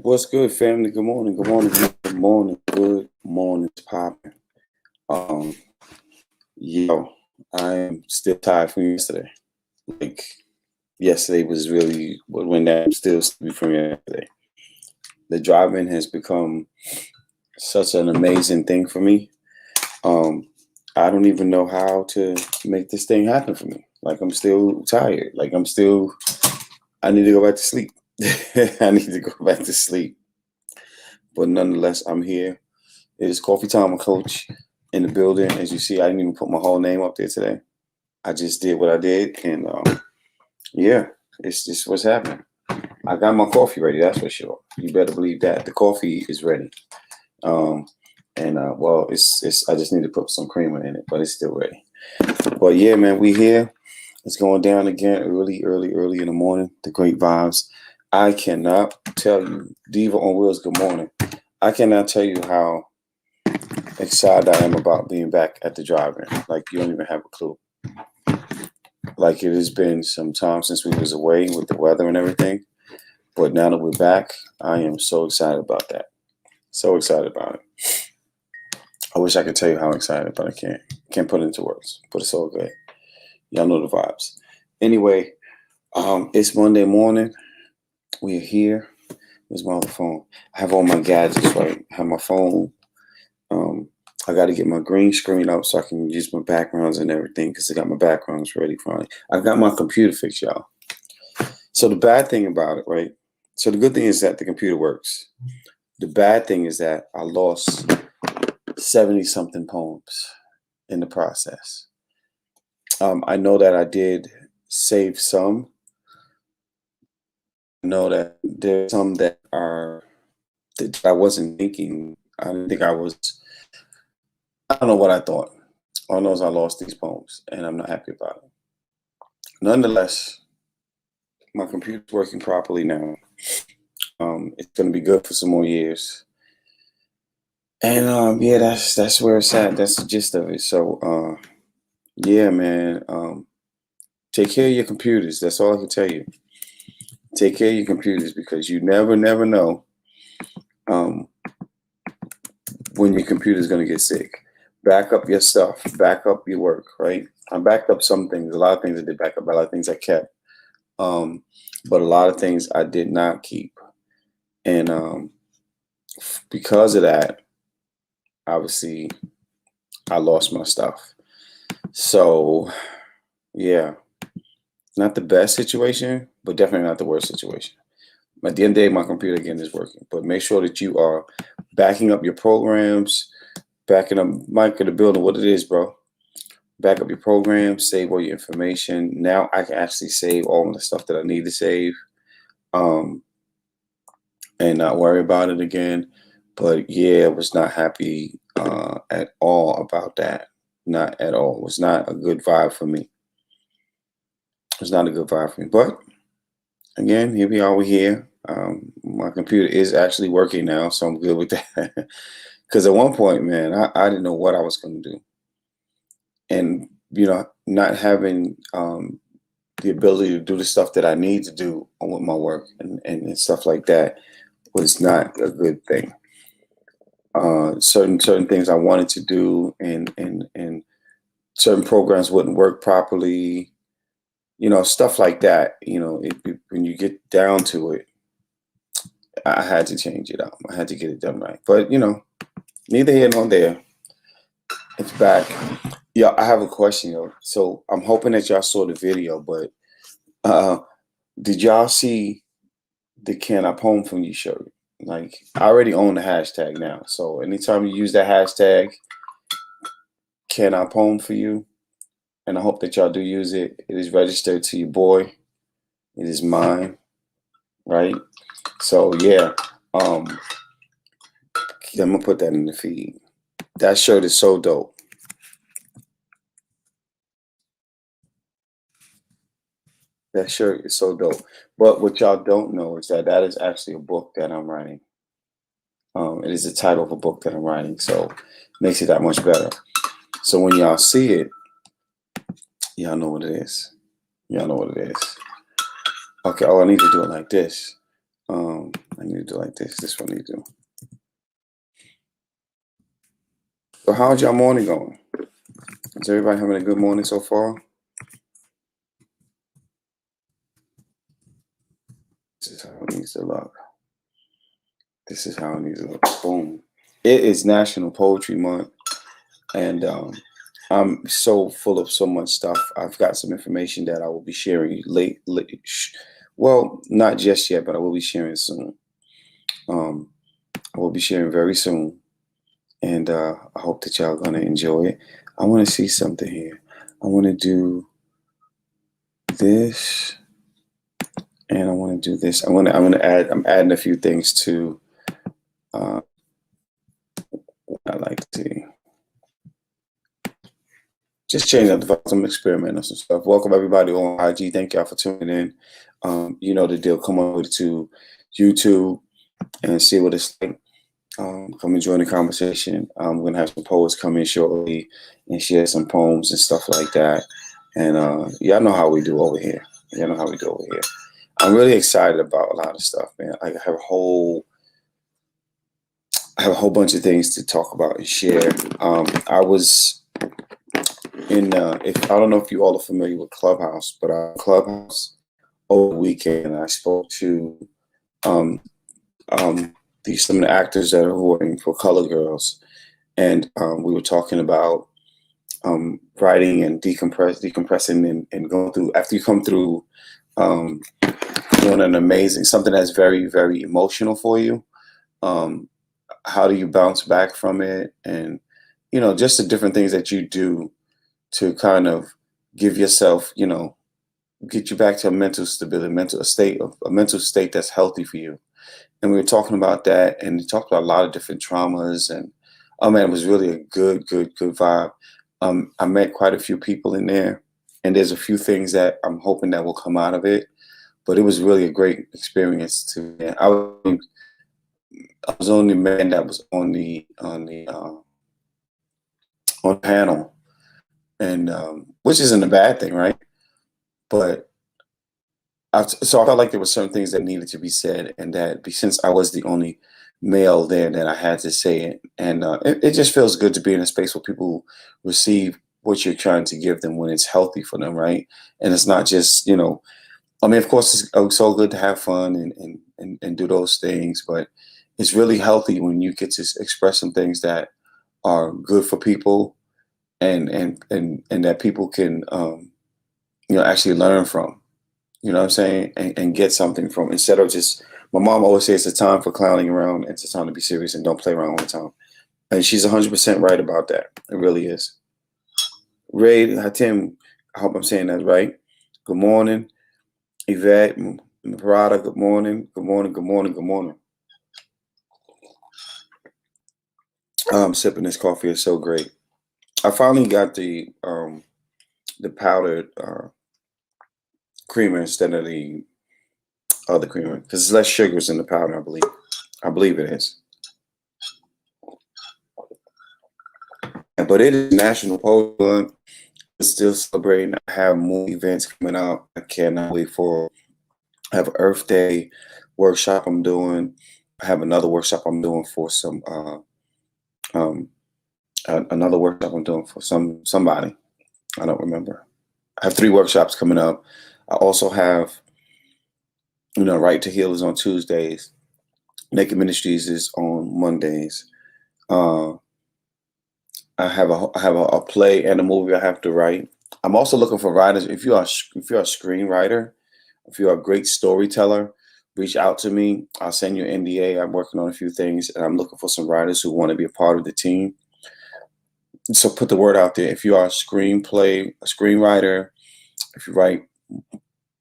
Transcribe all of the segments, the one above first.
What's good, family? Good morning. Good morning. Good morning. Good morning. It's popping. Um, yo, I am still tired from yesterday. Like yesterday was really what went down. I'm still sleepy from yesterday. The driving has become such an amazing thing for me. Um, I don't even know how to make this thing happen for me. Like I'm still tired. I need to go back to sleep. I need to go back to sleep. But nonetheless, I'm here. It is coffee time with Coach in the building. As you see, I didn't even put my whole name up there today. I just did what I did, and yeah, it's just what's happening. I got my coffee ready, that's for sure. You better believe that. The coffee is ready. Um, well, it's I just need to put some creamer in it, but it's still ready. But yeah, man, we here. It's going down again early in the morning. The great vibes. I cannot tell you, Diva on Wheels, good morning. I cannot tell you how excited I am about being back at the drive-in. Like you don't even have a clue. Like it has been some time since we was away with the weather and everything. But now that we're back, I am so excited about that. So excited about it. I wish I could tell you how excited, but I can't. Can't put it into words. But it's all good. Y'all know the vibes. Anyway, it's Monday morning. We're here. Where's my other phone? I have all my gadgets, right? I have my phone. I got to get my green screen up so I can use my backgrounds and everything because I got my backgrounds ready for it. I got my computer fixed, y'all. So the bad thing about it, right? So the good thing is that the computer works. The bad thing is that I lost 70-something poems in the process. I know that I did save some. I know that there's some that I wasn't thinking. I didn't think I was. I don't know what I thought. All I know is I lost these poems, and I'm not happy about it. Nonetheless, my computer's working properly now. It's going to be good for some more years. And yeah, that's where it's at. That's the gist of it. So yeah, man. Take care of your computers. That's all I can tell you. Take care of your computers because you never know when your computer's going to get sick. Back up your stuff. Back up your work, right? I backed up some things. A lot of things I did back up. A lot of things I kept. But a lot of things I did not keep. And because of that, obviously, I lost my stuff. So, yeah, not the best situation, but definitely not the worst situation. At the end of the day, my computer again is working. But make sure that you are backing up your programs, backing up Mike in the building, what it is, bro. Back up your programs, save all your information. Now I can actually save all of the stuff that I need to save. And not worry about it again. But yeah, I was not happy at all about that. Not at all. It was not a good vibe for me. It was not a good vibe for me. But again, here we are. We're here. My computer is actually working now, so I'm good with that. Because at one point, man, I didn't know what I was going to do. And, not having the ability to do the stuff that I need to do with my work and stuff like that was not a good thing. Certain things I wanted to do and certain programs wouldn't work properly, stuff like that. When you get down to it, I had to change it up. I had to get it done right. But neither here nor there. It's back. Yeah, I have a question, yo. So I'm hoping that y'all saw the video, but did y'all see the Can I Poem from You shirt? Like, I already own the hashtag now. So anytime you use that hashtag, Can I Poem for You? And I hope that y'all do use it. It is registered to your boy. It is mine, right? So yeah, I'm gonna put that in the feed. That shirt is so dope. That shirt is so dope. But what y'all don't know is that is actually a book that I'm writing. It is the title of a book that I'm writing, so it makes it that much better. So when y'all see it, y'all know what it is. Y'all know what it is. Okay, oh, I need to do it like this. I need to do like this. This one I need to do. So how's y'all morning going? Is everybody having a good morning so far? This is how it needs to look. This is how it needs to look. Boom. It is National Poetry Month, and I'm so full of so much stuff. I've got some information that I will be sharing well, not just yet, but I will be sharing soon. I will be sharing very soon, and I hope that y'all gonna enjoy it. I want to see something here. I want to do this, and I want to do this. I'm gonna add. I'm adding a few things to. I like to just change up the vibes. I'm experimenting on some stuff. Welcome everybody on IG. Thank y'all for tuning in. You know the deal. Come over to YouTube and see what it's like. Come and join the conversation. I'm gonna have some poets come in shortly and share some poems and stuff like that. And y'all know how we do over here. Y'all know how we do over here. I'm really excited about a lot of stuff, man. I have a whole bunch of things to talk about and share. I was in I don't know if you all are familiar with Clubhouse, but Clubhouse over the weekend I spoke to some of the actors that are working for Color Girls, and we were talking about writing and decompressing and going through after you come through doing an amazing something that's very, very emotional for you. How do you bounce back from it? And just the different things that you do to kind of give yourself, get you back to a mental stability, a mental state that's healthy for you. And we were talking about that, and we talked about a lot of different traumas, and oh man, it was really a good vibe. I met quite a few people in there, and there's a few things that I'm hoping that will come out of it. But it was really a great experience too. I was the only man that was on the panel, and which isn't a bad thing, right? But so I felt like there were certain things that needed to be said, and that since I was the only male there, that I had to say it. And it just feels good to be in a space where people receive what you're trying to give them when it's healthy for them, right? And it's not just, I mean, of course, it's so good to have fun and do those things, but it's really healthy when you get to express some things that are good for people, and that people can, actually learn from. You know what I'm saying? And get something from, instead of just, my mom always says it's a time for clowning around, and it's a time to be serious and don't play around all the time. And she's 100% right about that. It really is. Ray Hatim, I hope I'm saying that right. Good morning. Yvette Parada, good morning. Good morning, good morning, good morning. I'm sipping this coffee. It's so great. I finally got the powdered creamer instead of the other creamer, because there's less sugars in the powder, I believe. I believe it is. But it is National Poetry Month. We're still celebrating. I have more events coming up. I cannot wait for. I have an Earth Day workshop I'm doing. I have another workshop I'm doing for some another workshop I'm doing for somebody. I don't remember. I have 3 workshops coming up. I also have, Right to Heal is on Tuesdays. Naked Ministries is on Mondays. I have a play and a movie I have to write. I'm also looking for writers. If you're a screenwriter, if you're a great storyteller, reach out to me. I'll send you an NDA. I'm working on a few things, and I'm looking for some writers who want to be a part of the team. So put the word out there. If you are a screenwriter, if you write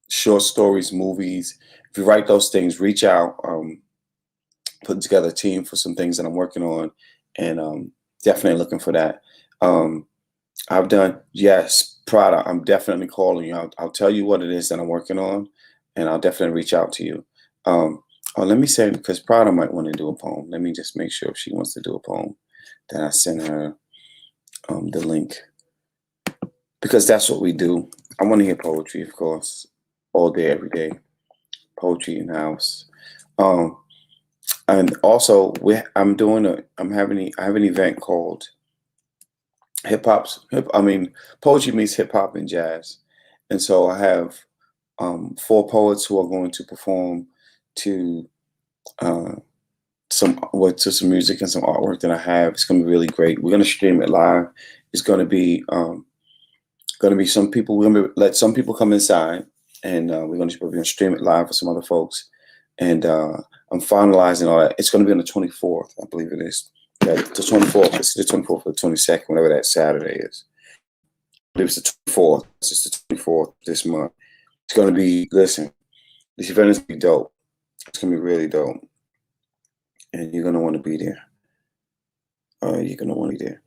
short stories, movies, if you write those things, reach out. Putting together a team for some things that I'm working on, and definitely looking for that. I've done, yes, Prada. I'm definitely calling you. I'll tell you what it is that I'm working on, and I'll definitely reach out to you. Let me say, because Prada might want to do a poem. Let me just make sure if she wants to do a poem, then I send her the link, because that's what we do. I want to hear poetry, of course, all day, every day. Poetry in the house. And also, I have an event called poetry meets hip hop and jazz, and so I have four poets who are going to perform to uh, to some music and some artwork that I have. It's going to be really great. We're going to stream it live. It's going to be some people. We're going to let some people come inside, and we're going to stream it live for some other folks. And I'm finalizing all that. It's going to be on the 24th, I believe it is. Yeah, the 24th. It's the 24th or the 22nd, whatever that Saturday is. It was the 24th. It's just the 24th this month. It's going to be. Listen, this event is going to be dope. It's going to be really dope, and you're going to want to be there. You're going to want to be there.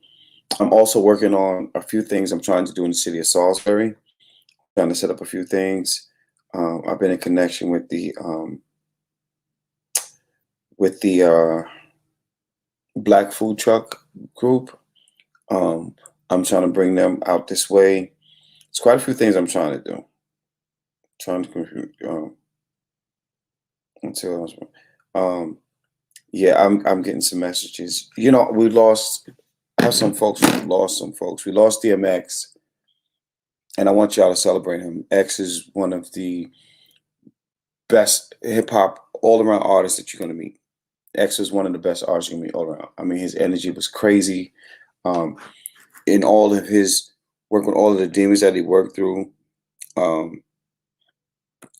I'm also working on a few things I'm trying to do in the city of Salisbury. Trying to set up a few things. I've been in connection with the Black Food Truck group. I'm trying to bring them out this way. It's quite a few things I'm trying to do. Trying to until yeah, I'm getting some messages. You know, I have some folks who lost some folks. We lost DMX, and I want y'all to celebrate him. X is one of the best hip hop all around artists that you're gonna meet. X is one of the best artists you're gonna meet all around. I mean, his energy was crazy. Um, in all of his work with all of the demons that he worked through, um,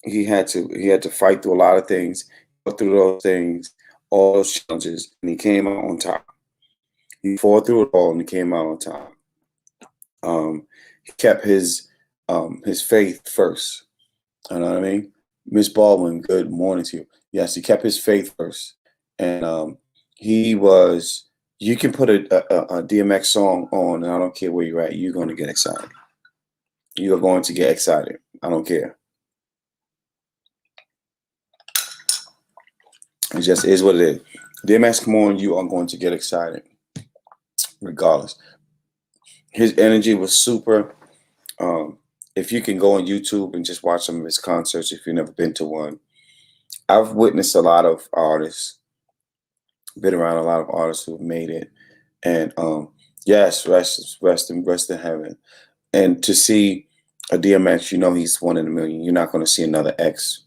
he had to fight through a lot of things, go through those things, all those challenges, and he came out on top. He fought through it all, and he came out on top. He kept his faith first. You know what I mean? Miss Baldwin, good morning to you. Yes, he kept his faith first, and he was. You can put a DMX song on, and I don't care where you're at. You're going to get excited. You are going to get excited. I don't care. It just is what it is. DMX, come on, you are going to get excited, regardless. His energy was super. If you can go on YouTube and just watch some of his concerts, if you've never been to one, I've witnessed a lot of artists, been around a lot of artists who've made it, and yes, rest in heaven. And to see a DMX, you know he's one in a million. You're not going to see another X.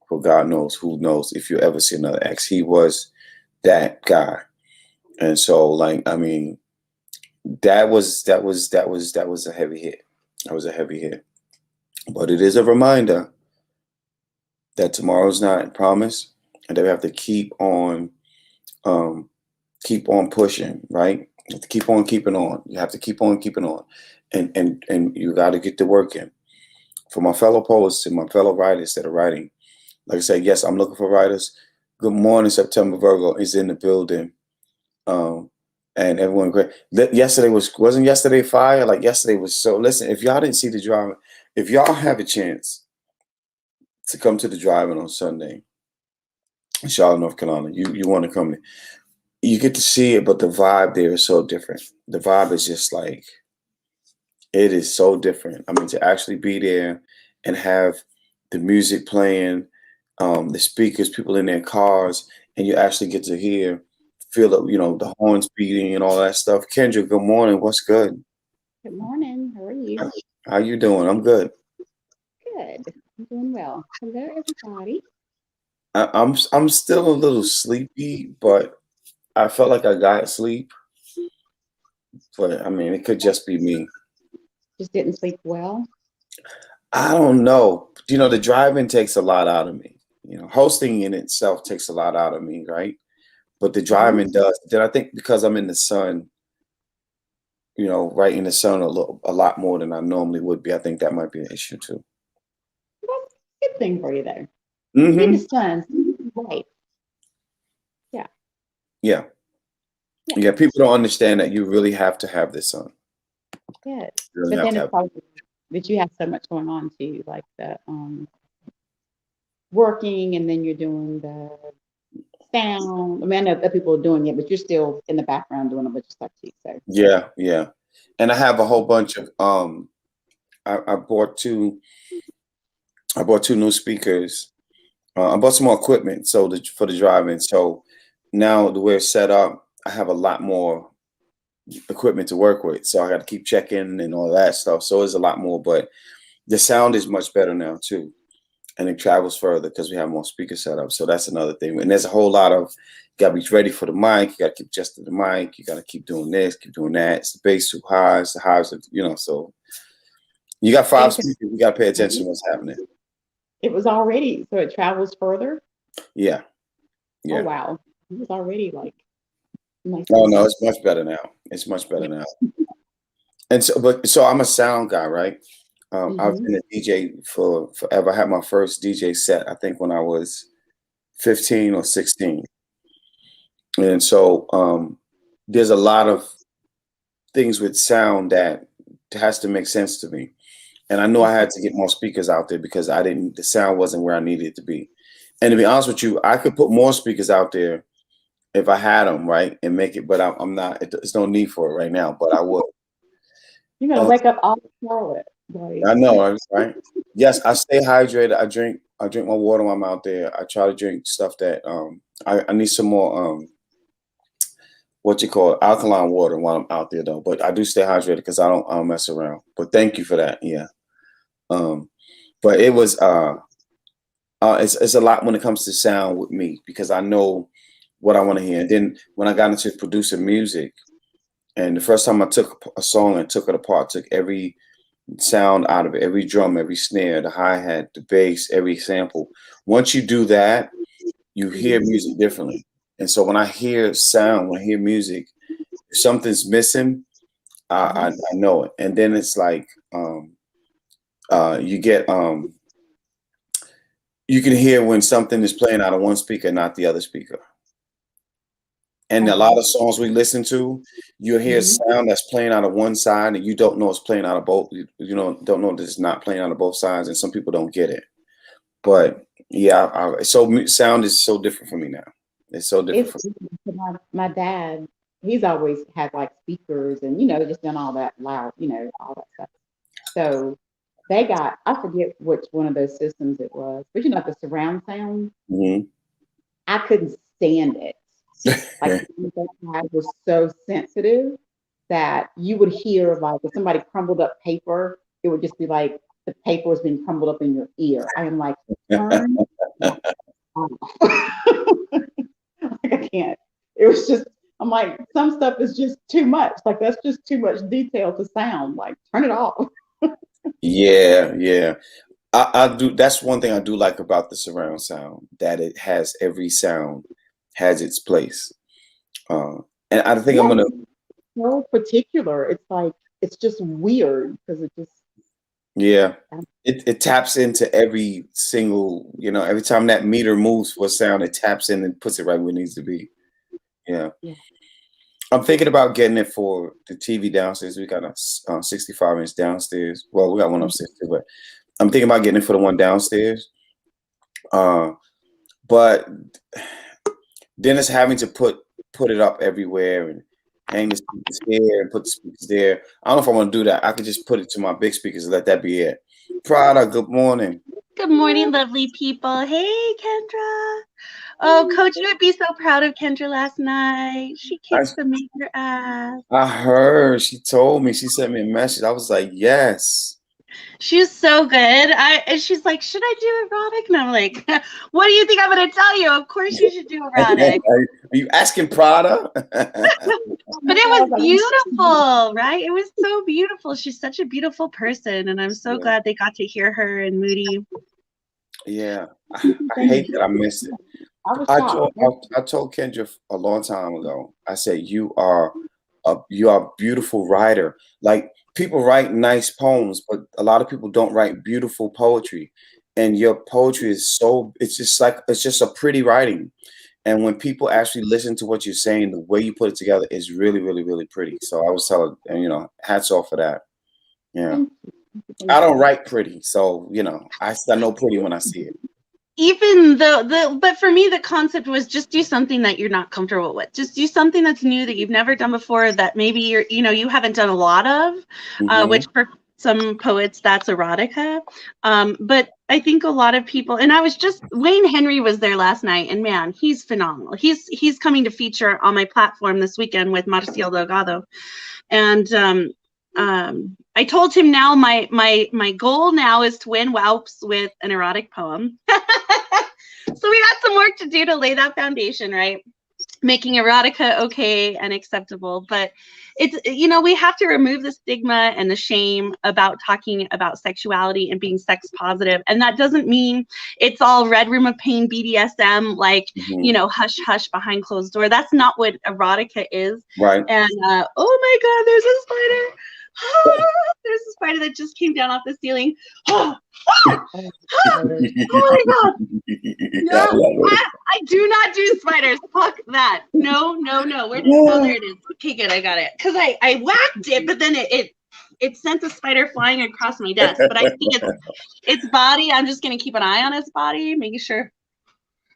For God knows, who knows if you ever see another X. He was that guy, and so like I mean, that was a heavy hit. That was a heavy hit, but it is a reminder that tomorrow's not promised, and that we have to keep on pushing, right? You have to keep on keeping on. You have to keep on keeping on, and you got to get to work in. For my fellow poets and my fellow writers that are writing, like I said, yes, I'm looking for writers. Good morning, September Virgo is in the building, and everyone great. Yesterday wasn't yesterday fire? Like yesterday was so. Listen, if y'all didn't see the drive, if y'all have a chance to come to the driving on Sunday in Charlotte, North Carolina, you want to come. You get to see it, but the vibe there is so different. The vibe is just like it is so different. I mean, to actually be there and have the music playing, the speakers, people in their cars, and you actually get to feel the horns beating and all that stuff. Kendra, good morning. What's good? Good morning. How are you? How you doing? I'm good. Good. I'm doing well. Hello, everybody. I'm still a little sleepy, but I felt like I got sleep. But I mean, it could just be me. Just didn't sleep well. I don't know. The driving takes a lot out of me. Hosting in itself takes a lot out of me, right? But the Hmm. driving does. Then I think because I'm in the sun, right in the sun a lot more than I normally would be. I think that might be an issue too. That's a good thing for you, though. In the Hmm. sun, right? Yeah, Yeah. yeah, Yeah. People don't understand that you really have to have the sun. yes. You really But have then to it's have. probably that you have so much going on too, like the working, and then you're doing the sound. I mean, I know that people are doing it, but you're still in the background doing a bunch of stuff too. So, Yeah. Yeah. And I have a whole bunch of I bought two new speakers. I bought some more equipment for the driving. So now the way it's set up, I have a lot more equipment to work with. So I got to keep checking and all that stuff. So it's a lot more, but the sound is much better now too. And it travels further because we have more speakers set up. So that's another thing. And there's a whole lot of, you got to be ready for the mic. You got to keep adjusting the mic. You got to keep doing this, keep doing that. It's the bass too high. It's the highs, so you got 5 speakers. You got to pay attention to what's happening. It was already, so it travels further? Yeah. Oh, wow. It was already like. Oh, no, it's much better now. It's much better now. And so I'm a sound guy, right? I've been a DJ for forever. I had my first DJ set, I think, when I was 15 or 16. And so there's a lot of things with sound that has to make sense to me. And I knew I had to get more speakers out there because the sound wasn't where I needed it to be. And to be honest with you, I could put more speakers out there if I had them, right, and make it, but I'm not, there's no need for it right now, but I would. You're going to wake up all Charlotte. I know, right? Yes, I stay hydrated. I drink my water when I'm out there. I try to drink stuff that I need some more alkaline water while I'm out there though. But I do stay hydrated because I don't mess around. But thank you for that. Yeah. But it was it's a lot when it comes to sound with me because I know what I want to hear. And then when I got into producing music, and the first time I took a song and took it apart, took every sound out of it, every drum, every snare, the hi-hat, the bass, every sample. Once you do that, you hear music differently. And so when I hear sound, when I hear music, if something's missing, I know it. And then it's like you get you can hear when something is playing out of one speaker, not the other speaker. And a lot of songs we listen to, you hear sound that's playing out of one side, and you don't know it's playing out of both. Don't know that it's not playing out of both sides, and some people don't get it. But yeah, sound is so different for me now. It's so different. My dad, he's always had like speakers and just done all that loud, all that stuff. So they got, I forget which one of those systems it was, but the surround sound. I couldn't stand it. Like that was so sensitive that you would hear like if somebody crumbled up paper, it would just be like the paper was being crumbled up in your ear. I am like, turn off. I can't. It was just, I'm like, some stuff is just too much. Like that's just too much detail to sound. Like turn it off. Yeah. I do. That's one thing I do like about the surround sound, that it has every sound has its place. And I think I'm gonna. So particular. It's like it's just weird because it just. Yeah, it taps into every single. Every time that meter moves for sound, it taps in and puts it right where it needs to be. Yeah. I'm thinking about getting it for the TV downstairs. We got a 65-inch downstairs. Well, we got one upstairs too, but I'm thinking about getting it for the one downstairs. But then it's having to put it up everywhere and hang the speakers here and put the speakers there. I don't know if I want to do that. I could just put it to my big speakers and let that be it. Prada, good morning. Good morning, lovely people. Hey, Kendra. Oh, Coach would be so proud of Kendra last night. She kicked the major ass. I heard. She told me. She sent me a message. I was like, yes. She was so good. And she's like, should I do erotic? And I'm like, what do you think I'm going to tell you? Of course you should do erotic. Are you asking Prada? But it was beautiful, right? It was so beautiful. She's such a beautiful person. And I'm so glad they got to hear her and Moody. Yeah. I hate that I missed it. I told Kendra a long time ago, I said, you are a beautiful writer. Like, people write nice poems, but a lot of people don't write beautiful poetry. And your poetry is it's just a pretty writing. And when people actually listen to what you're saying, the way you put it together is really, really, really pretty. So I was telling, hats off for that. Yeah. I don't write pretty. So, I know pretty when I see it. Even though but for me, the concept was just do something that you're not comfortable with. Just do something that's new that you've never done before, that maybe you haven't done a lot of, which some poets that's erotica. But I think a lot of people, and Wayne Henry was there last night, and man, he's phenomenal. He's coming to feature on my platform this weekend with Marcial Delgado. And I told him now my goal now is to win WAUPs with an erotic poem. So we got some work to do to lay that foundation, right? Making erotica okay and acceptable. But it's, we have to remove the stigma and the shame about talking about sexuality and being sex positive. And that doesn't mean it's all Red Room of Pain, BDSM, like, hush, hush behind closed door. That's not what erotica is. Right. And, oh my God, there's a spider. There's a spider that just came down off the ceiling. Oh my God. No, I do not do spiders. Fuck that. No. Oh, there it is. Okay, good. I got it. Because I whacked it, but then it sent the spider flying across my desk. But I think its body. I'm just going to keep an eye on its body, making sure.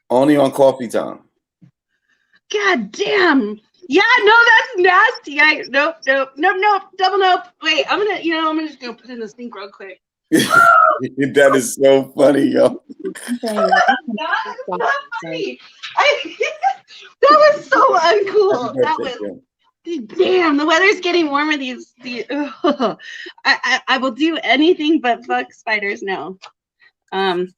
Only on coffee time. God damn. Yeah, no, that's nasty. Nope. Double nope. Wait, I'm just gonna put in the sink real quick. That is so funny, yo. That was so uncool. That was. Damn, the weather's getting warmer. I will do anything but fuck spiders. No. Nobody.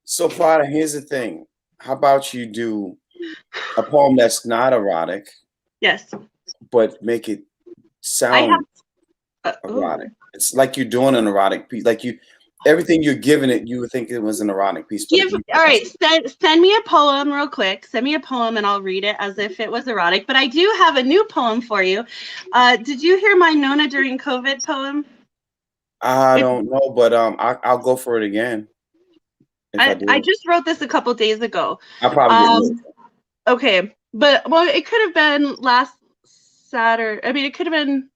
So, Prada, here's the thing. How about you do a poem that's not erotic? Yes. But make it sound erotic. It's like you're doing an erotic piece. Like everything you're giving it, you would think it was an erotic piece. All right, send me a poem real quick. Send me a poem and I'll read it as if it was erotic. But I do have a new poem for you. Did you hear my Nona during COVID poem? I don't know, but I'll go for it again. I just wrote this a couple days ago. I probably did. Okay, but it could have been last Saturday. I mean, it could have been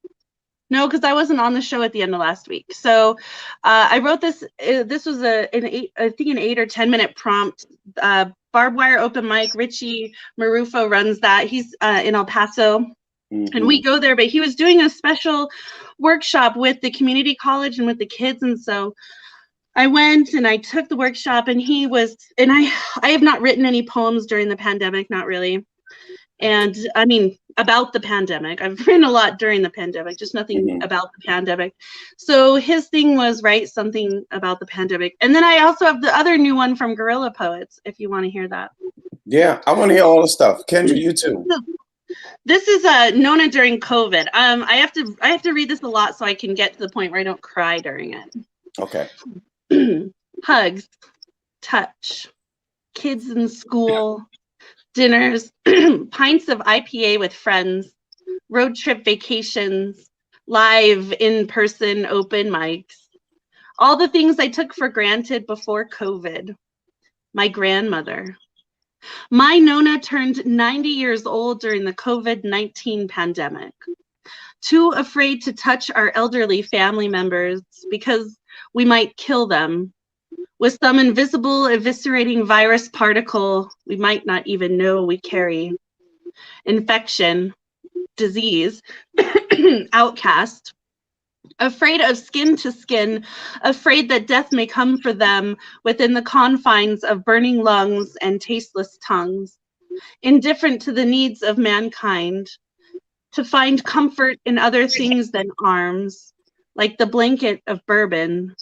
because I wasn't on the show at the end of last week. So I wrote this. This was an 8 or 10 minute prompt. Barbed Wire open mic. Richie Marufo runs that. He's in El Paso. And we go there, but he was doing a special workshop with the community college and with the kids, and so I went and I took the workshop, and I have not written any poems during the pandemic, not really. And I mean, about the pandemic, I've written a lot during the pandemic, just nothing about the pandemic. So his thing was write something about the pandemic. And then I also have the other new one from Guerrilla Poets, if you want to hear that. Yeah, I want to hear all the stuff. Kendra, you too. This is Nona during COVID. I have to read this a lot so I can get to the point where I don't cry during it. Okay. Hugs, touch, kids in school, dinners, pints of IPA with friends, road trip vacations, live in-person open mics, all the things I took for granted before COVID. My grandmother. My Nona turned 90 years old during the COVID-19 pandemic. Too afraid to touch our elderly family members because we might kill them with some invisible eviscerating virus particle we might not even know we carry. Infection, disease, outcast, afraid of skin to skin, afraid that death may come for them within the confines of burning lungs and tasteless tongues, indifferent to the needs of mankind, to find comfort in other things than arms, like the blanket of bourbon,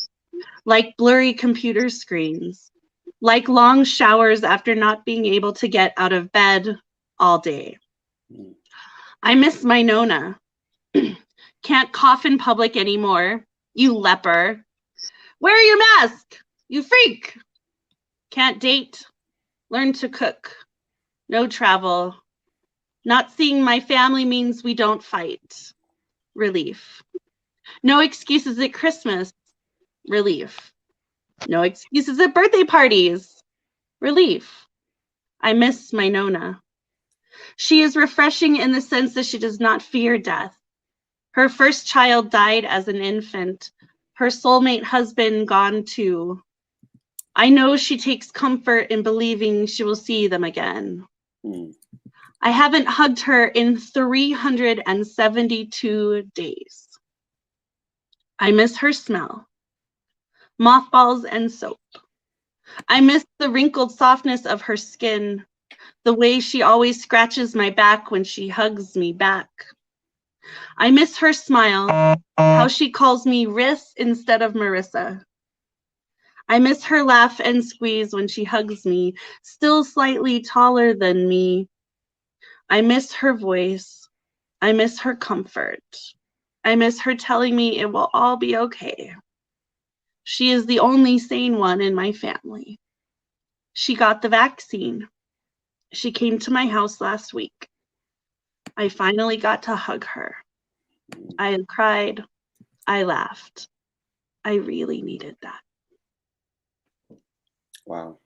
like blurry computer screens, like long showers after not being able to get out of bed all day. I miss my Nona. Can't cough in public anymore, you leper. Wear your mask, you freak. Can't date, learn to cook. No travel. Not seeing my family means we don't fight. Relief. No excuses at Christmas. Relief. No excuses at birthday parties. Relief. I miss my Nona. She is refreshing in the sense that she does not fear death. Her first child died as an infant. Her soulmate husband gone too. I know she takes comfort in believing she will see them again. I haven't hugged her in 372 days. I miss her smell, mothballs and soap. I miss the wrinkled softness of her skin, the way she always scratches my back when she hugs me back. I miss her smile, how she calls me Riss instead of Marissa. I miss her laugh and squeeze when she hugs me, still slightly taller than me. I miss her voice. I miss her comfort. I miss her telling me it will all be okay. She is the only sane one in my family. She got the vaccine. She came to my house last week. I finally got to hug her. I cried. I laughed. I really needed that. Wow.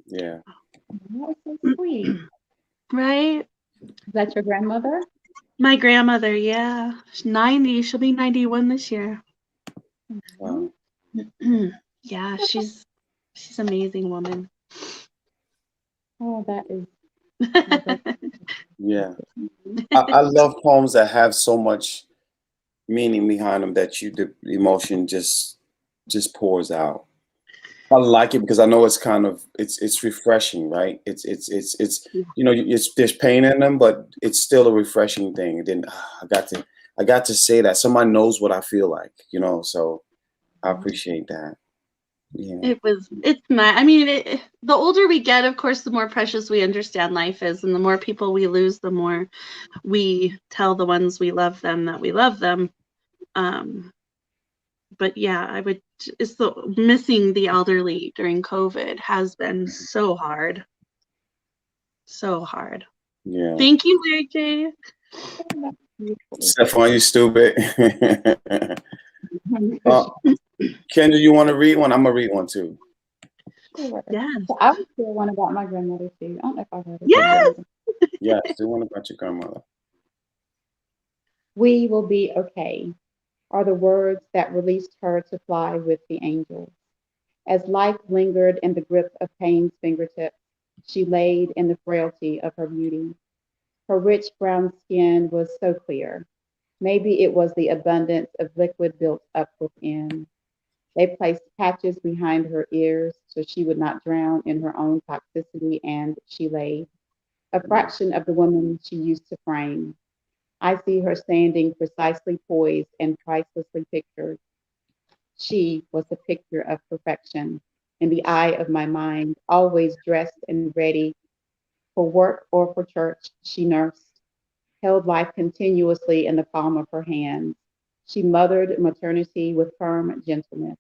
Yeah. That was so sweet. Right? Is that your grandmother? My grandmother, yeah. She's 90. She'll be 91 this year. Wow. Yeah, she's an amazing woman. Oh, that is. Yeah. I love poems that have so much meaning behind them that the emotion just pours out. I like it because I know it's kind of it's refreshing, right? It's there's pain in them, but it's still a refreshing thing. And then I got to say that someone knows what I feel like, so I appreciate that. Yeah. It's nice. I mean, the older we get, of course, the more precious we understand life is, and the more people we lose, the more we tell the ones we love them that we love them. But yeah, missing the elderly during COVID has been so hard. So hard. Yeah. Thank you, Mary J. Stephon, you stupid. Kendra, you want to read one? I'm gonna read one too. Sure. Yes. So I would share one about my grandmother too. I don't know if I heard it. Yes. Yes, do one about your grandmother. We will be okay are the words that released her to fly with the angels. As life lingered in the grip of pain's fingertips, she laid in the frailty of her beauty. Her rich brown skin was so clear. Maybe it was the abundance of liquid built up within. They placed patches behind her ears so she would not drown in her own toxicity, and she lay, a fraction of the woman she used to frame. I see her standing precisely poised and pricelessly pictured. She was a picture of perfection in the eye of my mind, always dressed and ready for work or for church. She nursed, held life continuously in the palm of her hand. She mothered maternity with firm gentleness.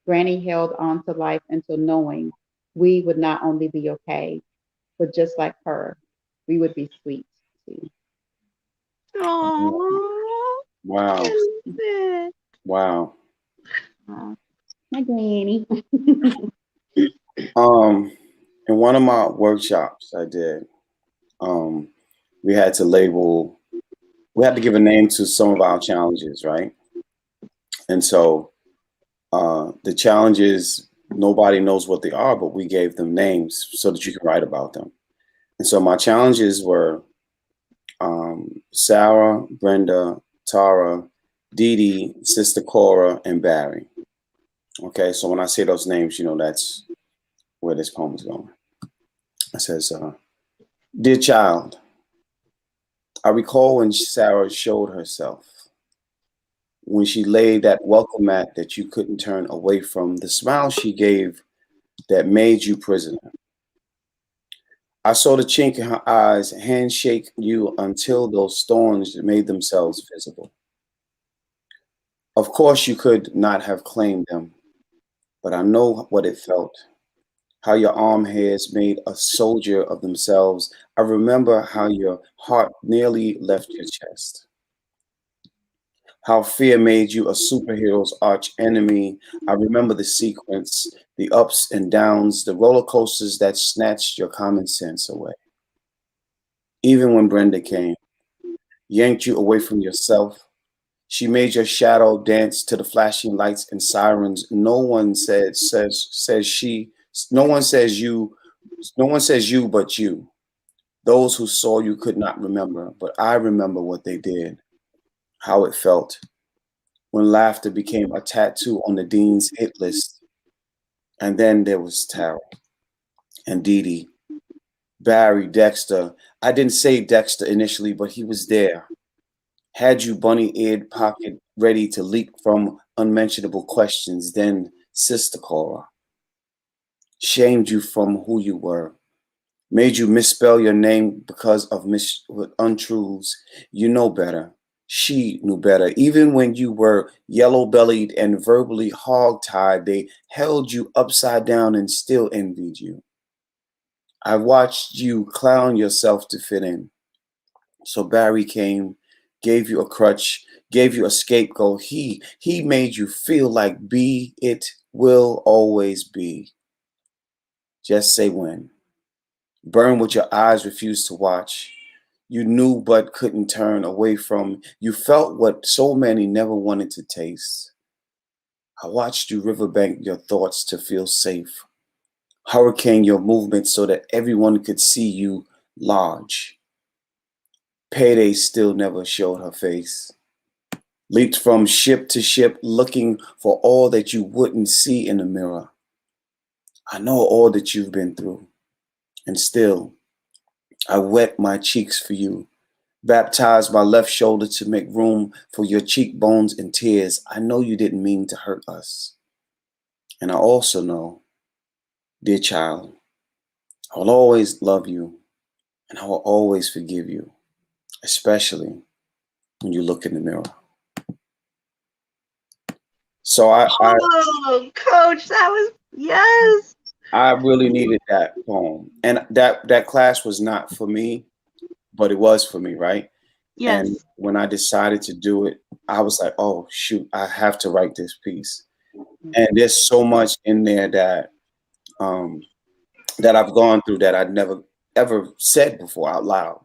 Granny held on to life until knowing we would not only be okay, but just like her, we would be sweet too. Oh. Wow. Wow. My granny. In one of my workshops I did, we had to give a name to some of our challenges, right? And so the challenges, nobody knows what they are, but we gave them names so that you can write about them. And so my challenges were Sarah, Brenda, Tara, Dee Dee, Sister Cora, and Barry. Okay, so when I say those names, that's where this poem is going. It says, Dear child, I recall when Sarah showed herself, when she laid that welcome mat that you couldn't turn away from, the smile she gave that made you prisoner. I saw the chink in her eyes handshake you until those thorns made themselves visible. Of course, you could not have claimed them, but I know what it felt. How your arm hairs made a soldier of themselves. I remember how your heart nearly left your chest. How fear made you a superhero's arch enemy. I remember the sequence, the ups and downs, the roller coasters that snatched your common sense away. Even when Brenda came, yanked you away from yourself, she made your shadow dance to the flashing lights and sirens. No one says you but you. Those who saw you could not remember, but I remember what they did, how it felt, when laughter became a tattoo on the dean's hit list. And then there was Tara and Dee Dee, Barry, Dexter. I didn't say Dexter initially, but he was there. Had you bunny-eared pocket ready to leak from unmentionable questions, then Sister Cora shamed you from who you were, made you misspell your name because of untruths. You know better. She knew better. Even when you were yellow-bellied and verbally hog-tied, they held you upside down and still envied you. I watched you clown yourself to fit in. So Barry came, gave you a crutch, gave you a scapegoat. He made you feel like be it will always be. Just say when. Burn what your eyes refused to watch. You knew but couldn't turn away from. You felt what so many never wanted to taste. I watched you riverbank your thoughts to feel safe. Hurricane your movements so that everyone could see you large. Payday still never showed her face. Leaped from ship to ship looking for all that you wouldn't see in the mirror. I know all that you've been through. And still, I wet my cheeks for you. Baptized my left shoulder to make room for your cheekbones and tears. I know you didn't mean to hurt us. And I also know, dear child, I will always love you and I will always forgive you, especially when you look in the mirror. So Oh, Coach, that was yes. I really needed that poem. And that class was not for me, but it was for me, right? Yes. And when I decided to do it, I was like, oh shoot, I have to write this piece. And there's so much in there that that I've gone through that I'd never ever said before out loud.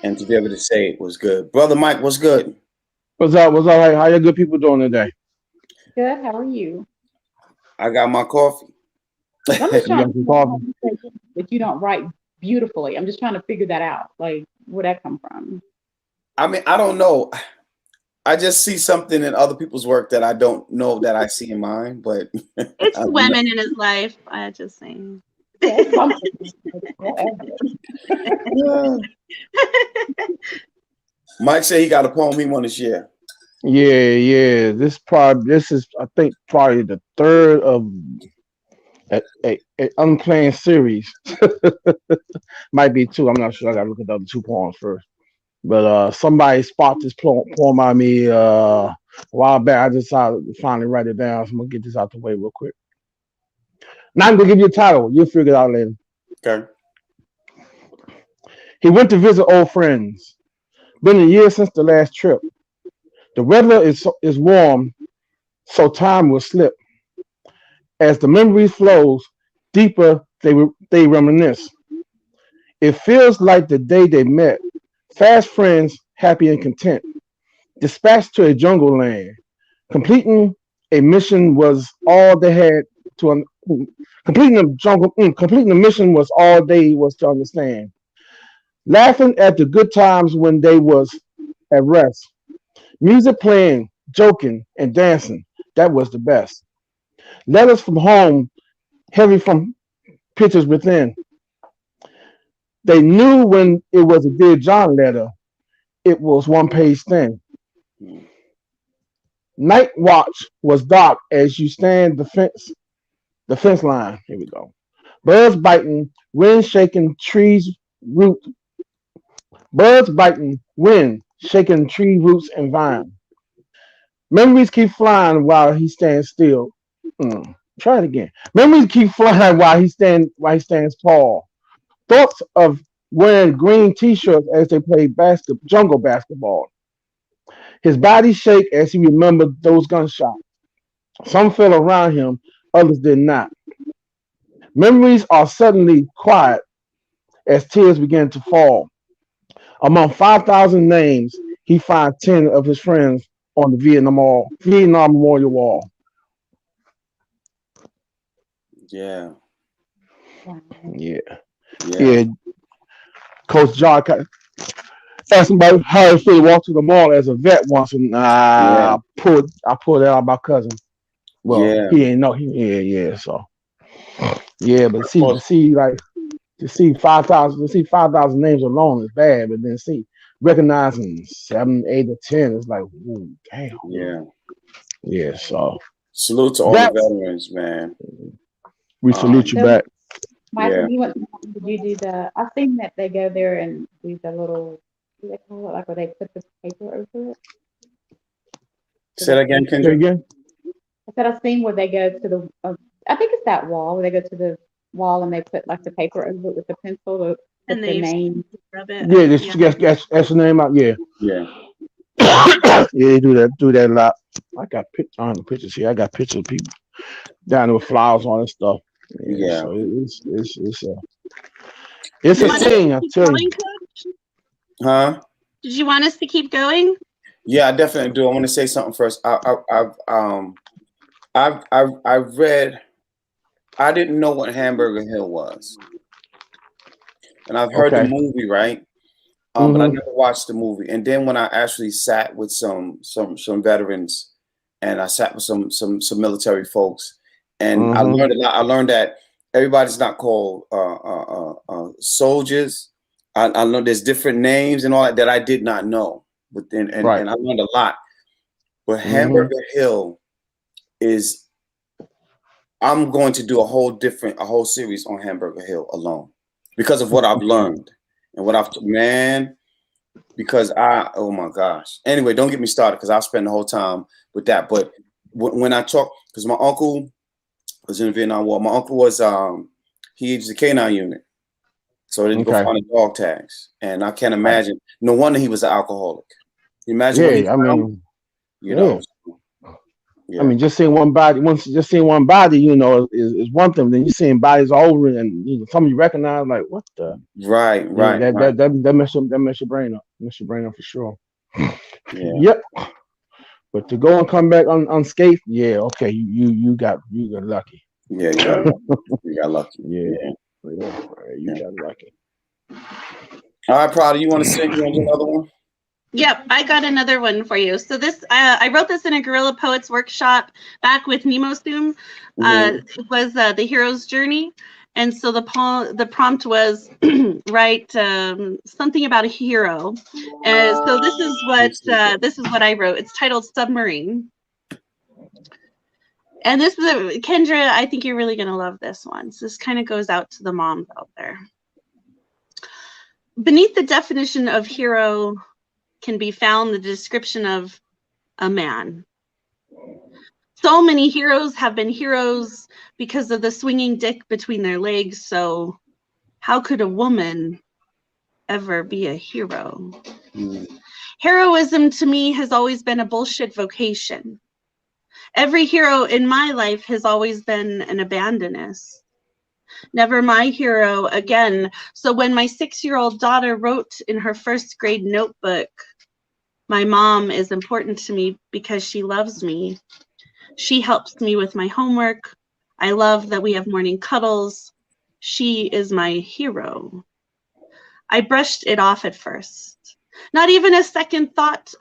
And to be able to say it was good. Brother Mike, what's good? What's up? What's all right? How your good people doing today? Good. How are you? I got my coffee. I'm just You trying got to some figure out how coffee? you say that you don't write beautifully. I'm just trying to figure that out. Like, where that come from? I mean, I don't know. I just see something in other people's work that I don't know that I see in mine, but It's women in his life. I just saying. Yeah, it's something. Whatever. Mike said he got a poem he want to share. Yeah. This is I think probably the third of a unplanned series. Might be two. I'm not sure. I gotta look at the other two poems first. But somebody spot this poem on me a while back. I decided to finally write it down. So I'm gonna get this out the way real quick. Now I'm gonna give you a title. You'll figure it out later. Okay. He went to visit old friends. Been a year since the last trip. The weather is warm, so time will slip. As the memories flows deeper, they reminisce. It feels like the day they met. Fast friends, happy and content. Dispatched to a jungle land. Completing a mission was all they had to completing the mission was all they was to understand. Laughing at the good times when they was at rest. Music playing, joking, and dancing. That was the best. Letters from home, heavy from pictures within. They knew when it was a Dear John letter, it was one page thin. Night watch was dark as you stand the fence line. Here we go. Birds biting, wind shaking trees root. Birds biting, wind shaking tree roots and vine. Memories keep flying while he stands still. Try it again. Memories keep flying while he stands tall. Thoughts of wearing green t-shirts as they play jungle basketball. His body shake as he remembered those gunshots. Some fell around him, others did not. Memories are suddenly quiet as tears begin to fall. Among 5,000 names, he finds 10 of his friends on the Vietnam Memorial Wall. Yeah. Yeah. Yeah. Coach John asked somebody how it felt to walk to the mall as a vet once, and pulled that out of my cousin. Well, Yeah. he ain't know. Yeah. So yeah, but Well, to see 5,000 names alone is bad, but then recognizing 7, 8, or 10 is like, ooh, damn. yeah. Yeah. So Salute to all the that's veterans, man. we salute you So, back. Michael, Yeah. did you do I've seen that they go there and do the little, what do they call it? Like where they put the paper over it. So Say that again, Say Kendra. again. I said I've seen where they go to I think it's that wall where they go to the wall and they put like the paper over it with the pencil to And put the they name. rub it. Yeah, that's the name out. Yeah. Yeah. Yeah, they do that a lot. I got pictures here. I got pictures of people down there with flowers on and stuff. Yeah, Yeah. so Did it's you a want us to thing, I keep tell you. going, Coach? Huh? Did you want us to keep going? Yeah, I definitely do. I want to say something first. I've read. I didn't know what Hamburger Hill was, and I've heard the Okay. movie, right? But I never watched the movie. And then when I actually sat with some veterans, and I sat with some military folks, and I learned a lot. I learned that everybody's not called soldiers. I know there's different names and all that I did not know. But then and Right. I learned a lot. But Hamburger Hill is. I'm going to do a whole series on Hamburger Hill alone because of what I've learned and what because oh my gosh. Anyway, don't get me started because I'll spend the whole time with that. But when I talk, because my uncle was in the Vietnam War, my uncle was, he used the K9 unit. So they go find the dog tags. And I can't imagine, no wonder he was an alcoholic. Imagine what he found, you know. I mean, just seeing one body, you know, is one thing. Then you're seeing bodies all over, and some you recognize, like, what the? Right. That mess your brain up. Mess your brain up for sure. Yeah. Yep. But to go and come back unscathed, yeah, okay, you got lucky. Yeah, you got lucky. You got lucky. You got lucky. All right, Prada, you want to sing? You want to do another one? Yep, I got another one for you. So this, I wrote this in a Guerrilla Poets workshop back with Nemo Soom. It was the hero's journey, and so the prompt was write something about a hero. And so this is what I wrote. It's titled Submarine. And this is Kendra. I think you're really gonna love this one. So this kind of goes out to the moms out there. Beneath the definition of hero can be found the description of a man. So many heroes have been heroes because of the swinging dick between their legs. So how could a woman ever be a hero? Heroism to me has always been a bullshit vocation. Every hero in my life has always been an abandonist. Never my hero again. So when my 6-year-old daughter wrote in her first grade notebook, my mom is important to me because she loves me. She helps me with my homework. I love that we have morning cuddles. She is my hero. I brushed it off at first. Not even a second thought.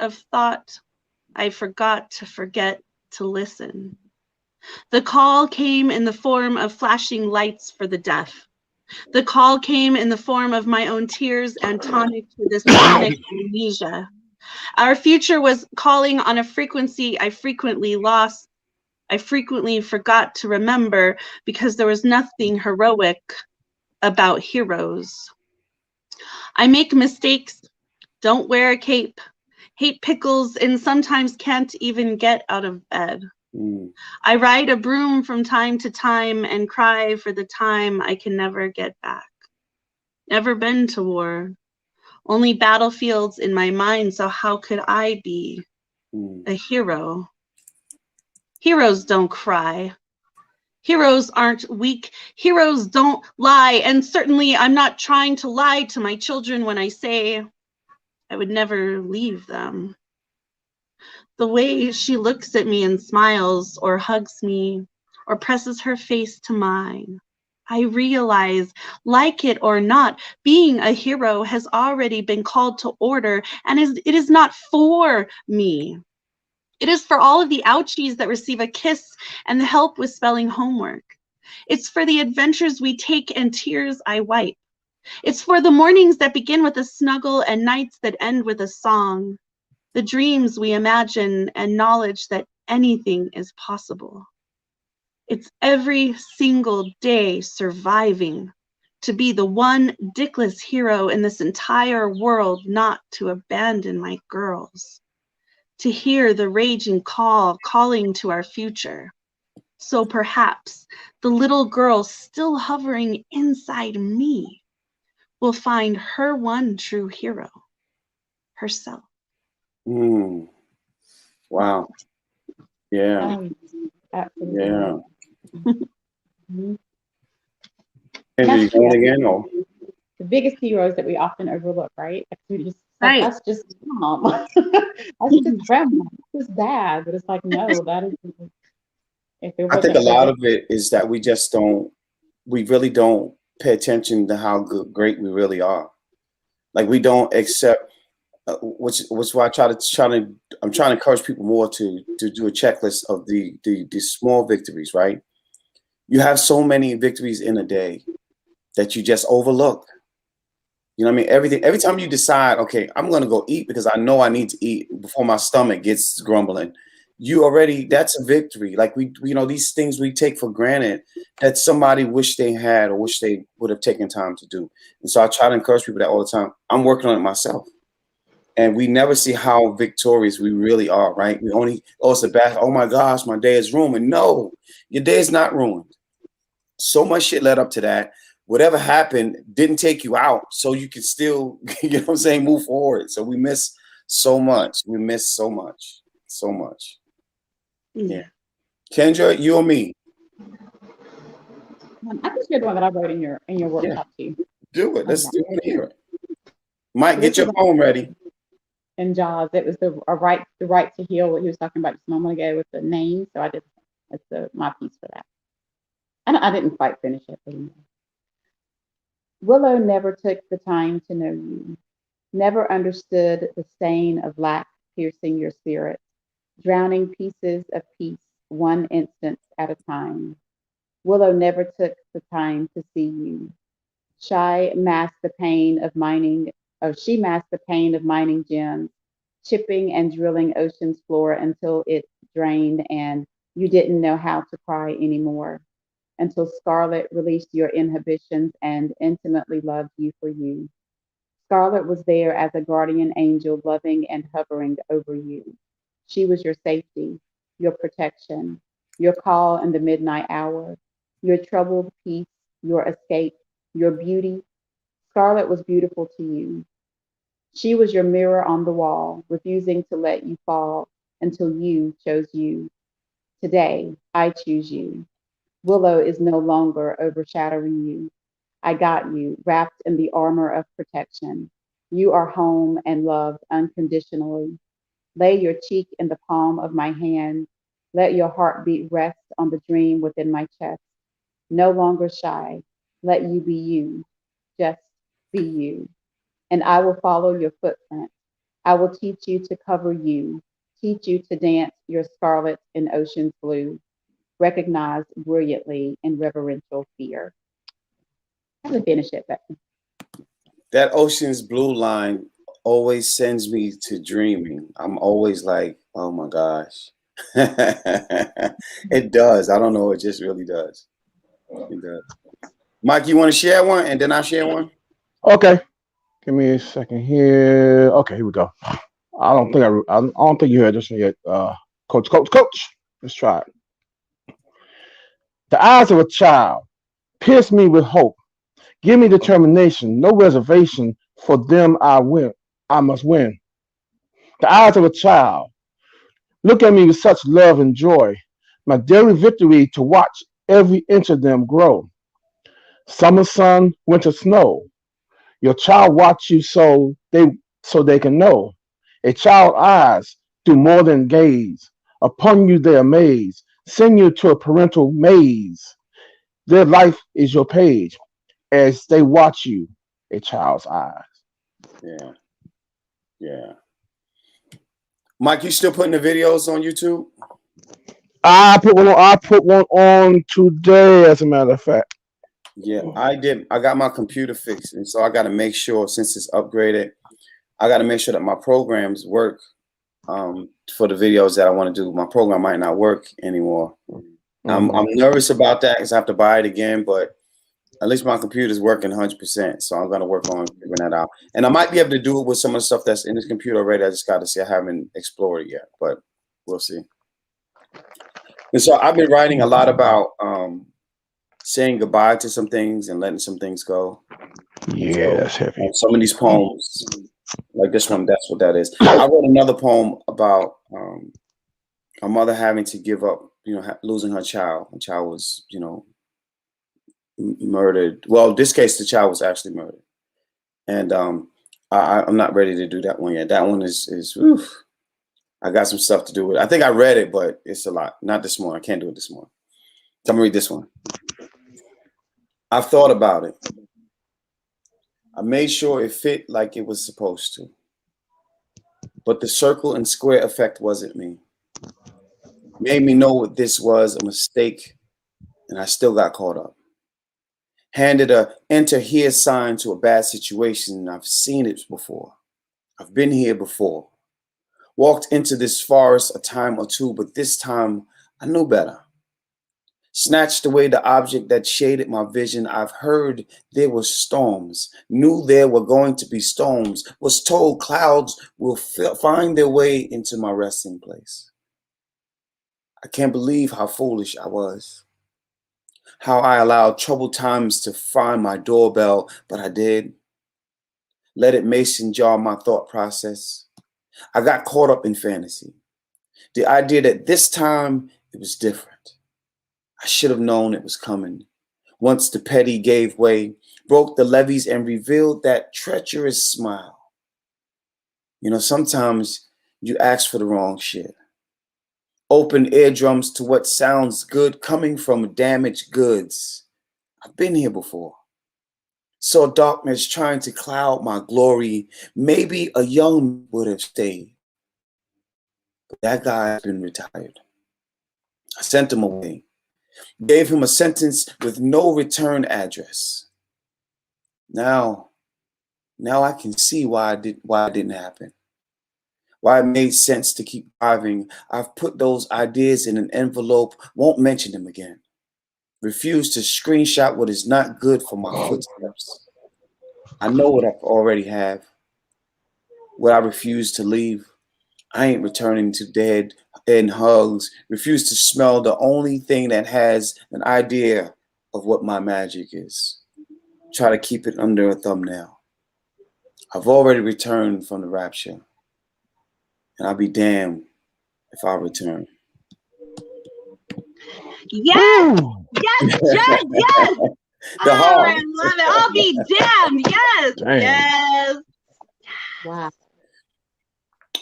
I forgot to forget to listen. The call came in the form of flashing lights for the deaf. The call came in the form of my own tears and tonic to this chronic amnesia. Our future was calling on a frequency I frequently lost. I frequently forgot to remember because there was nothing heroic about heroes. I make mistakes, don't wear a cape, hate pickles, and sometimes can't even get out of bed. I ride a broom from time to time and cry for the time I can never get back. Never been to war. Only battlefields in my mind, so how could I be a hero? Heroes don't cry. Heroes aren't weak. Heroes don't lie. And certainly I'm not trying to lie to my children when I say I would never leave them. The way she looks at me and smiles or hugs me or presses her face to mine, I realize, like it or not, being a hero has already been called to order, and it is not for me. It is for all of the ouchies that receive a kiss and the help with spelling homework. It's for the adventures we take and tears I wipe. It's for the mornings that begin with a snuggle and nights that end with a song. The dreams we imagine and knowledge that anything is possible. It's every single day surviving to be the one dickless hero in this entire world, not to abandon my girls. To hear the raging call calling to our future. So perhaps the little girl still hovering inside me will find her one true hero, herself. Wow. Yeah. Absolutely. Yeah. Mhm. And you going again? Or? The biggest heroes that we often overlook, right? Like, we just like Right. that's just mom. That's just grandma. That's just dad. But it's like, no, that is if it I think wasn't a for lot them. of it is that we really don't pay attention to how great we really are. Like we don't accept, which why I'm trying to encourage people more to do a checklist of the small victories, right? You have so many victories in a day that you just overlook. You know what I mean? Every time you decide, okay, I'm going to go eat because I know I need to eat before my stomach gets grumbling. That's a victory. Like these things we take for granted that somebody wish they had or wish they would have taken time to do. And so I try to encourage people that all the time. I'm working on it myself. And we never see how victorious we really are, right? We only, it's a bad, oh my gosh, my day is ruined. No, your day is not ruined. So much shit led up to that. Whatever happened didn't take you out, so you can still, you know what I'm saying, move forward. So we miss so much. We miss so much. So much. Yeah. Kendra, you or me? I can share the one that I wrote in your workshop too. Do it. Let's do it here. Mike, get your phone ready. In Jaws, it was the right to heal. What he was talking about just a moment ago with the name. So I did. That's my piece for that. And I didn't quite finish it. But anyway. Willow never took the time to know you, never understood the stain of lack piercing your spirit, drowning pieces of peace one instant at a time. Willow never took the time to see you. Shy masked the pain of mining, she masked the pain of mining gems, chipping and drilling ocean's floor until it drained and you didn't know how to cry anymore. Until Scarlet released your inhibitions and intimately loved you for you. Scarlet was there as a guardian angel, loving and hovering over you. She was your safety, your protection, your call in the midnight hour, your troubled peace, your escape, your beauty. Scarlet was beautiful to you. She was your mirror on the wall, refusing to let you fall until you chose you. Today, I choose you. Willow is no longer overshadowing you. I got you, wrapped in the armor of protection. You are home and loved unconditionally. Lay your cheek in the palm of my hand. Let your heartbeat rest on the dream within my chest. No longer shy. Let you be you. Just be you. And I will follow your footprint. I will teach you to cover you, teach you to dance your scarlet in ocean's blue, recognized brilliantly in reverential fear. I would finish it, but That ocean's blue line always sends me to dreaming. I'm always like, oh my gosh. It does. I don't know. It just really does. It does. Mike, you want to share one and then I'll share one? Okay. Give me a second here. Okay, here we go. I don't think you heard this one yet. Coach. Let's try it. The eyes of a child pierce me with hope. Give me determination, no reservation. For them I win. I must win. The eyes of a child look at me with such love and joy. My daily victory to watch every inch of them grow. Summer sun, winter snow. Your child watch you so they can know. A child's eyes do more than gaze. Upon you they amaze. Send you to a parental maze. Their life is your page as they watch you, a child's eyes. Yeah. Yeah. Mike, you still putting the videos on YouTube? I put one on today, as a matter of fact. Yeah, I did. I got my computer fixed, and so I got to make sure, since it's upgraded, I got to make sure that my programs work for the videos that I want to do. My program might not work anymore. I'm nervous about that because I have to buy it again, but at least my computer's working 100%. So I'm going to work on figuring that out. And I might be able to do it with some of the stuff that's in this computer already. I just got to see. I haven't explored it yet, but we'll see. And so I've been writing a lot about saying goodbye to some things and letting some things go. Yeah, that's heavy. Some of these poems, like this one, that's what that is. I wrote another poem about a mother having to give up, losing her child. The child was, murdered. Well, in this case, the child was actually murdered. And I'm not ready to do that one yet. That one is oof, I got some stuff to do with it. I think I read it, but it's a lot. Not this morning. I can't do it this morning. So I'm going to read this one. I've thought about it. I made sure it fit like it was supposed to. But the circle and square effect wasn't me. Made me know what this was a mistake, and I still got caught up. Handed a enter here sign to a bad situation, and I've seen it before. I've been here before. Walked into this forest a time or two, but this time I knew better. Snatched away the object that shaded my vision. I've heard there were storms, knew there were going to be storms, was told clouds will find their way into my resting place. I can't believe how foolish I was. How I allowed troubled times to find my doorbell, but I did. Let it mason jar my thought process. I got caught up in fantasy. The idea that this time it was different. I should have known it was coming. Once the petty gave way, broke the levees and revealed that treacherous smile. Sometimes you ask for the wrong shit. Open eardrums to what sounds good coming from damaged goods. I've been here before. Saw darkness trying to cloud my glory. Maybe a young would have stayed. But that guy's been retired. I sent him away. Gave him a sentence with no return address. Now I can see why it didn't happen. Why it made sense to keep driving. I've put those ideas in an envelope, won't mention them again. Refuse to screenshot what is not good for my footsteps. I know what I already have. What I refuse to leave. I ain't returning to dead end hugs. Refuse to smell the only thing that has an idea of what my magic is. Try to keep it under a thumbnail. I've already returned from the rapture. And I'll be damned if I return. Yes! Yes, yes, yes! The heart. I love it. I'll be damned. Yes, Damn. yes. Wow.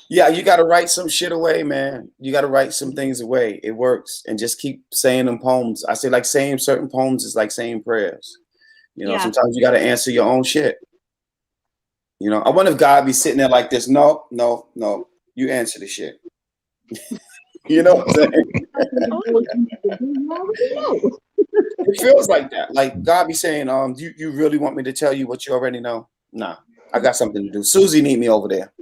Yeah, you got to write some shit away, man. You got to write some things away. It works. And just keep saying them poems. I say like saying certain poems is like saying prayers. Sometimes you got to answer your own shit. I wonder if God be sitting there like this. No. You answer the shit. You know what I'm saying? It feels like that. Like God be saying, you really want me to tell you what you already know? Nah, I got something to do. Susie need me over there.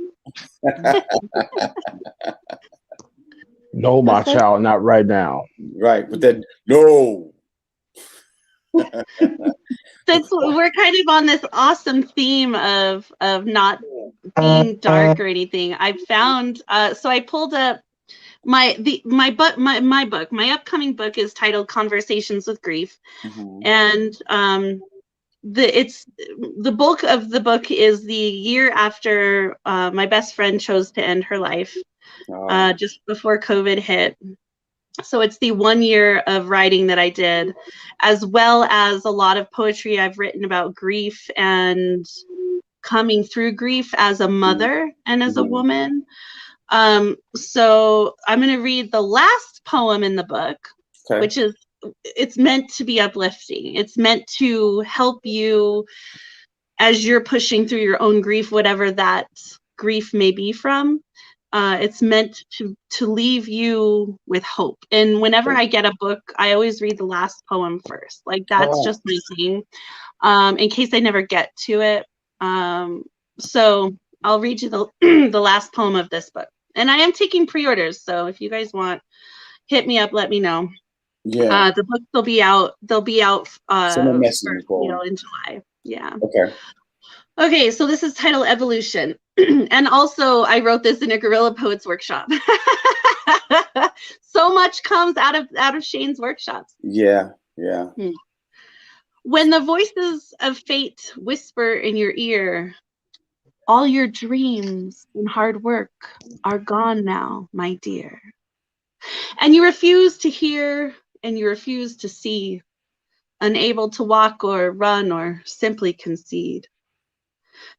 No, my child, not right now. Right, but then no. Since we're kind of on this awesome theme of not being dark or anything, I found so I pulled up my upcoming book is titled Conversations with Grief. And the bulk of the book is the year after my best friend chose to end her life, just before COVID hit. So it's the 1 year of writing that I did, as well as a lot of poetry I've written about grief and coming through grief as a mother and as a woman. So I'm going to read the last poem in the book, which is, it's meant to be uplifting. It's meant to help you as you're pushing through your own grief, whatever that grief may be from. It's meant to leave you with hope. And whenever I get a book, I always read the last poem first. Like that's just my thing, in case I never get to it. So I'll read you the the last poem of this book. And I am taking pre-orders, so if you guys want, hit me up, let me know. Yeah. The books will be out. They'll be out Send a message, in July. Yeah. Okay. Okay, so this is titled Evolution. And also I wrote this in a Guerrilla Poets workshop. So much comes out of Shane's workshops. Yeah, yeah. When the voices of fate whisper in your ear, all your dreams and hard work are gone now, my dear. And you refuse to hear and you refuse to see, unable to walk or run or simply concede.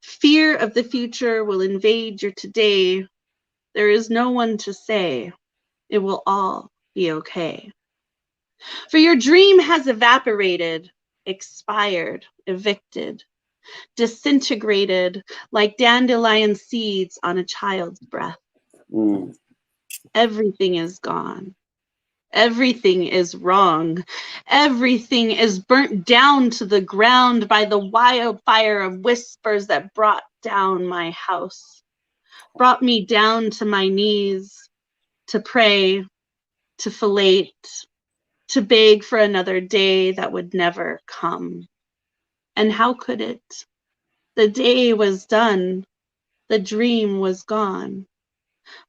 Fear of the future will invade your today. There is no one to say it will all be okay. For your dream has evaporated, expired, evicted, disintegrated like dandelion seeds on a child's breath. Everything is gone. Everything is wrong. Everything is burnt down to the ground by the wildfire of whispers that brought down my house, brought me down to my knees to pray, to fillet, to beg for another day that would never come. And how could it? The day was done. The dream was gone.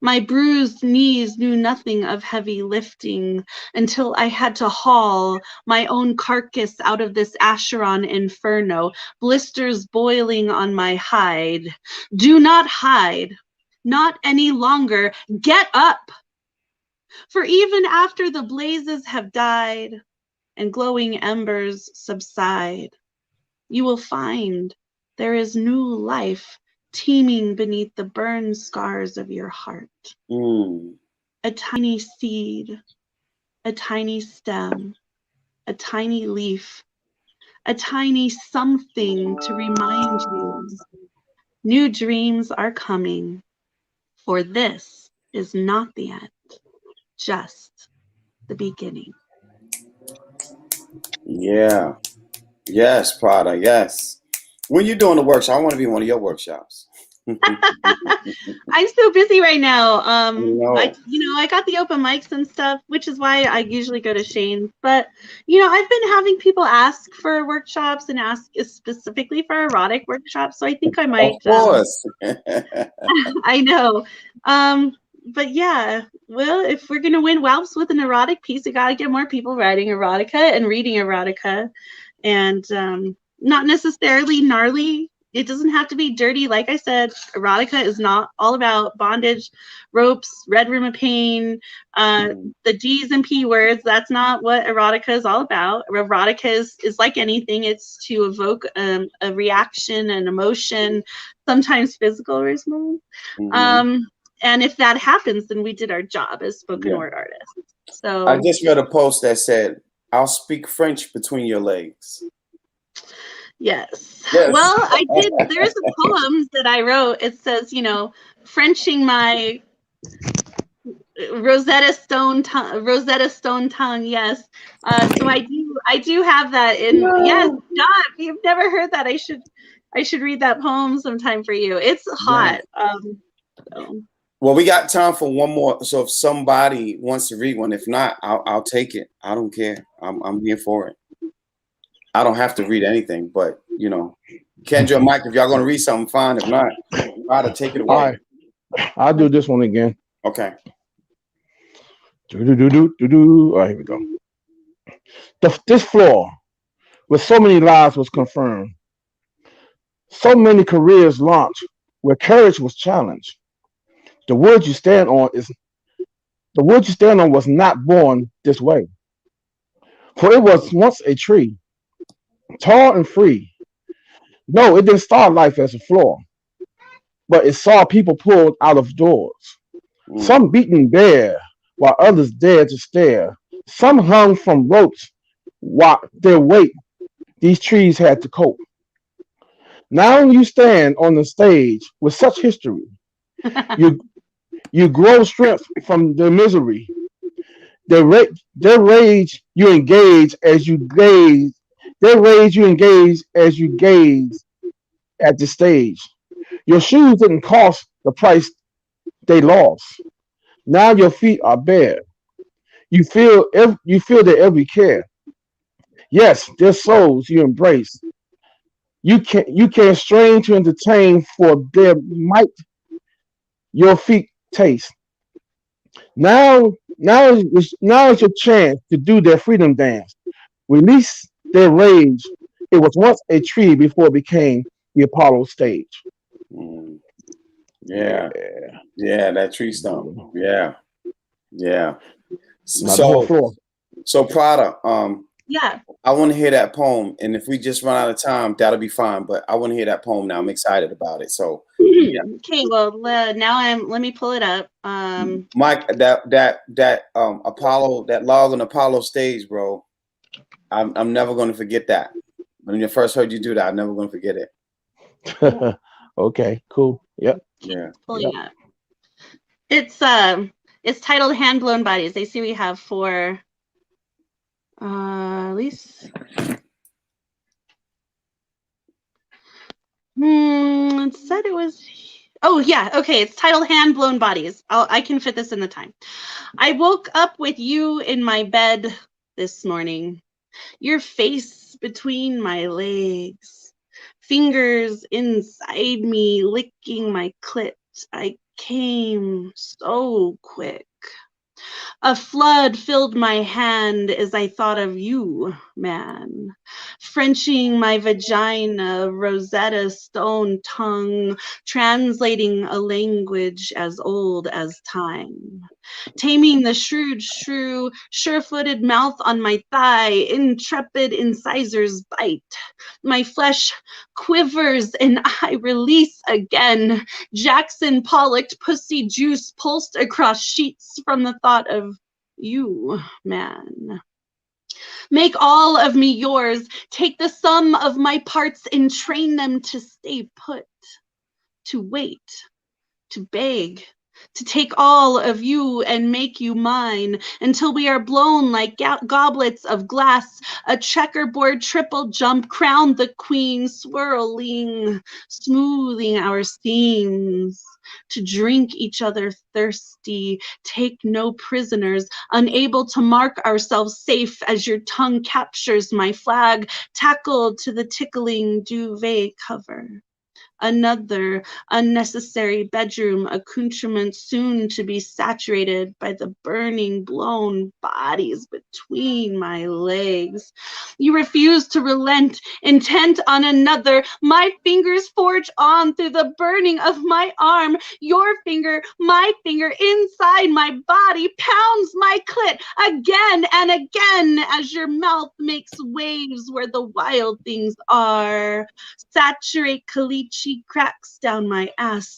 My bruised knees knew nothing of heavy lifting until I had to haul my own carcass out of this Acheron inferno, blisters boiling on my hide. Do not hide, not any longer. Get up! For even after the blazes have died and glowing embers subside, you will find there is new life teeming beneath the burned scars of your heart. A tiny seed, a tiny stem, a tiny leaf, a tiny something to remind you new dreams are coming, for this is not the end, just the beginning. Yeah. Yes, Prada. Yes. When you're doing the workshop, I want to be in one of your workshops. I'm so busy right now. No. I got the open mics and stuff, which is why I usually go to Shane's. But I've been having people ask for workshops and ask specifically for erotic workshops. So I think I might. Of course. I know. But yeah, well, if we're gonna win whelps with an erotic piece, we gotta get more people writing erotica and reading erotica, and not necessarily gnarly. It doesn't have to be dirty. Like I said, erotica is not all about bondage, ropes, red room of pain, the D's and P words. That's not what erotica is all about. Erotica is like anything. It's to evoke a reaction, an emotion, sometimes physical response. And if that happens, then we did our job as spoken word artists. So I just read a post that said, "I'll speak French between your legs." Yes. Well, I did. There's a poem that I wrote. It says, Frenching my Rosetta Stone tongue. Yes. So I do have that in. No. Yes. God, if you've never heard that, I should read that poem sometime for you. It's hot. So. Well, we got time for one more. So if somebody wants to read one, if not, I'll take it. I don't care. I'm here for it. I don't have to read anything, but Kendra and Mike, if y'all gonna read something, fine. If not, try to take it away. All right. I'll do this one again. Okay. All right, here we go. This floor, with so many lives, was confirmed. So many careers launched, where courage was challenged. The wood you stand on was not born this way. For it was once a tree, tall and free. No, it didn't start life as a floor, but it saw people pulled out of doors. Some beaten bare, while others dared to stare. Some hung from ropes, while their weight these trees had to cope. Now you stand on the stage with such history. You grow strength from their misery. Their rage you engage as you gaze. Their rage you engage as you gaze at the stage. Your shoes didn't cost the price they lost. Now your feet are bare. You feel their every care. Yes, their souls you embrace. You can strain to entertain for their might your feet taste. Now is your chance to do their freedom dance. Release their rage. It was once a tree before it became the Apollo stage. Mm, yeah, Yeah. yeah, that tree stump. Yeah, yeah. Now go on the So, floor. so Prada, Yeah. I want to hear that poem, and if we just run out of time, that'll be fine. But I want to hear that poem now. I'm excited about it. So, yeah, Okay, well, now let me pull it up. Mike, that Apollo, that log on Apollo stage, bro. I'm never going to forget that. When I first heard you do that, I'm never going to forget it. Okay, cool. Yep. Yeah. Pulling up. It's titled Hand Blown Bodies. They see we have 4 at least. It said it was. Oh yeah, okay. It's titled Hand Blown Bodies. I can fit this in the time. I woke up with you in my bed this morning. Your face between my legs, fingers inside me licking my clit. I came so quick. A flood filled my hand as I thought of you, man. Frenching my vagina, Rosetta Stone tongue, translating a language as old as time. Taming the shrewd shrew, sure-footed mouth on my thigh, intrepid incisors bite. My flesh quivers and I release again. Jackson Pollock pussy juice pulsed across sheets from the thought of you, man. Make all of me yours. Take the sum of my parts and train them to stay put, to wait, to beg, to take all of you and make you mine until we are blown like goblets of glass. A checkerboard triple jump crown the queen, swirling, smoothing our seams. To drink each other thirsty, take no prisoners, unable to mark ourselves safe as your tongue captures my flag, tackled to the tickling duvet cover. Another unnecessary bedroom accoutrement soon to be saturated by the burning, blown bodies between my legs. You refuse to relent, intent on another. My fingers forge on through the burning of my arm. Your finger, my finger, inside my body pounds my clit again and again as your mouth makes waves where the wild things are. Saturate caliche cracks down my ass.